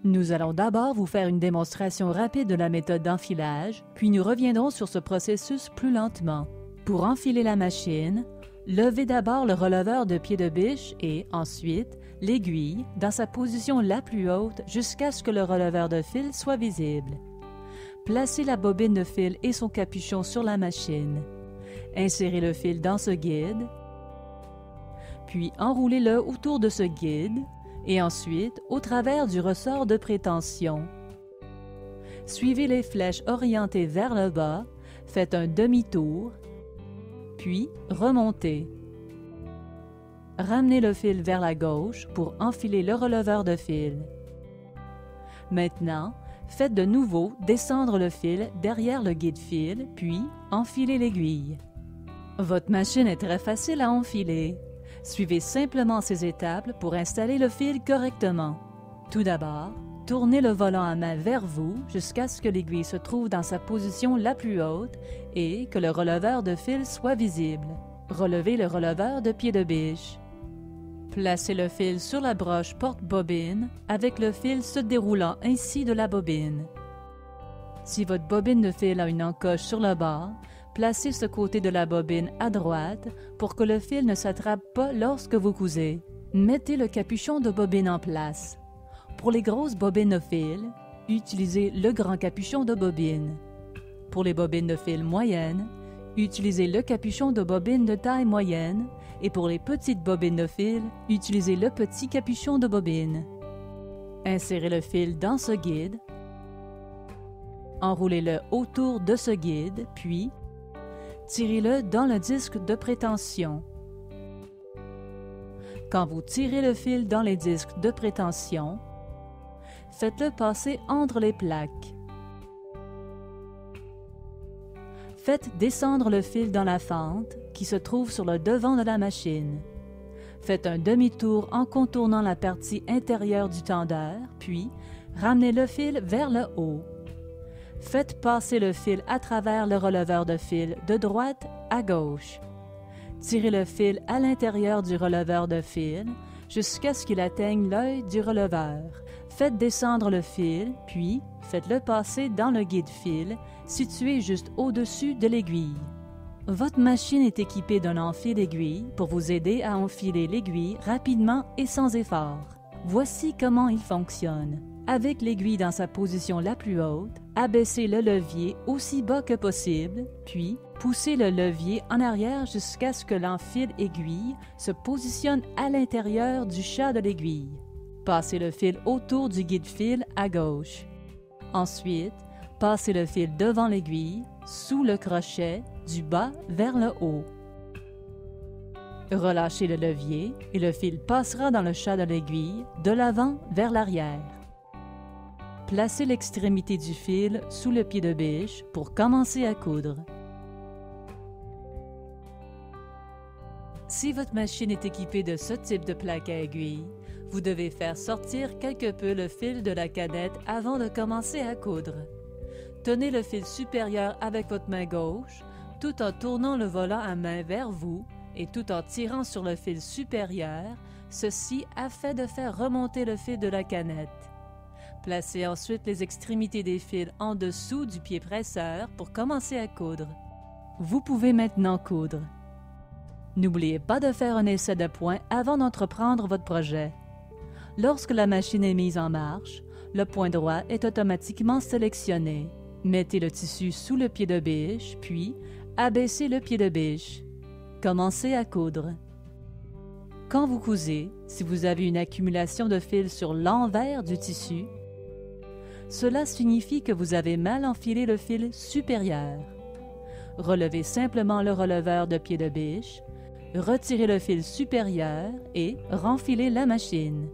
Nous allons d'abord vous faire une démonstration rapide de la méthode d'enfilage, puis nous reviendrons sur ce processus plus lentement. Pour enfiler la machine, levez d'abord le releveur de pied de biche et, ensuite, l'aiguille dans sa position la plus haute jusqu'à ce que le releveur de fil soit visible. Placez la bobine de fil et son capuchon sur la machine. Insérez le fil dans ce guide, puis enroulez-le autour de ce guide et ensuite au travers du ressort de prétention. Suivez les flèches orientées vers le bas, faites un demi-tour, puis remontez. Ramenez le fil vers la gauche pour enfiler le releveur de fil. Maintenant, faites de nouveau descendre le fil derrière le guide-fil, puis enfilez l'aiguille. Votre machine est très facile à enfiler. Suivez simplement ces étapes pour installer le fil correctement. Tout d'abord, tournez le volant à main vers vous jusqu'à ce que l'aiguille se trouve dans sa position la plus haute et que le releveur de fil soit visible. Relevez le releveur de pied de biche. Placez le fil sur la broche porte-bobine avec le fil se déroulant ainsi de la bobine. Si votre bobine de fil a une encoche sur le bord, placez ce côté de la bobine à droite pour que le fil ne s'attrape pas lorsque vous cousez. Mettez le capuchon de bobine en place. Pour les grosses bobines de fil, utilisez le grand capuchon de bobine. Pour les bobines de fil moyennes, utilisez le capuchon de bobine de taille moyenne et pour les petites bobines de fil, utilisez le petit capuchon de bobine. Insérez le fil dans ce guide, enroulez-le autour de ce guide, puis tirez-le dans le disque de prétention. Quand vous tirez le fil dans les disques de prétention, faites-le passer entre les plaques. Faites descendre le fil dans la fente qui se trouve sur le devant de la machine. Faites un demi-tour en contournant la partie intérieure du tendeur, puis ramenez le fil vers le haut. Faites passer le fil à travers le releveur de fil de droite à gauche. Tirez le fil à l'intérieur du releveur de fil jusqu'à ce qu'il atteigne l'œil du releveur. Faites descendre le fil, puis faites-le passer dans le guide-fil situé juste au-dessus de l'aiguille. Votre machine est équipée d'un enfil aiguille pour vous aider à enfiler l'aiguille rapidement et sans effort. Voici comment il fonctionne. Avec l'aiguille dans sa position la plus haute, abaissez le levier aussi bas que possible, puis poussez le levier en arrière jusqu'à ce que l'enfil aiguille se positionne à l'intérieur du chat de l'aiguille. Passez le fil autour du guide-fil à gauche. Ensuite, passez le fil devant l'aiguille, sous le crochet, du bas vers le haut. Relâchez le levier et le fil passera dans le chat de l'aiguille, de l'avant vers l'arrière. Placez l'extrémité du fil sous le pied de biche pour commencer à coudre. Si votre machine est équipée de ce type de plaque à aiguille, vous devez faire sortir quelque peu le fil de la canette avant de commencer à coudre. Tenez le fil supérieur avec votre main gauche, tout en tournant le volant à main vers vous et tout en tirant sur le fil supérieur, ceci afin de faire remonter le fil de la canette. Placez ensuite les extrémités des fils en dessous du pied presseur pour commencer à coudre. Vous pouvez maintenant coudre. N'oubliez pas de faire un essai de point avant d'entreprendre votre projet. Lorsque la machine est mise en marche, le point droit est automatiquement sélectionné. Mettez le tissu sous le pied de biche, puis abaissez le pied de biche. Commencez à coudre. Quand vous cousez, si vous avez une accumulation de fils sur l'envers du tissu, cela signifie que vous avez mal enfilé le fil supérieur. Relevez simplement le releveur de pied de biche, retirez le fil supérieur et renfilez la machine.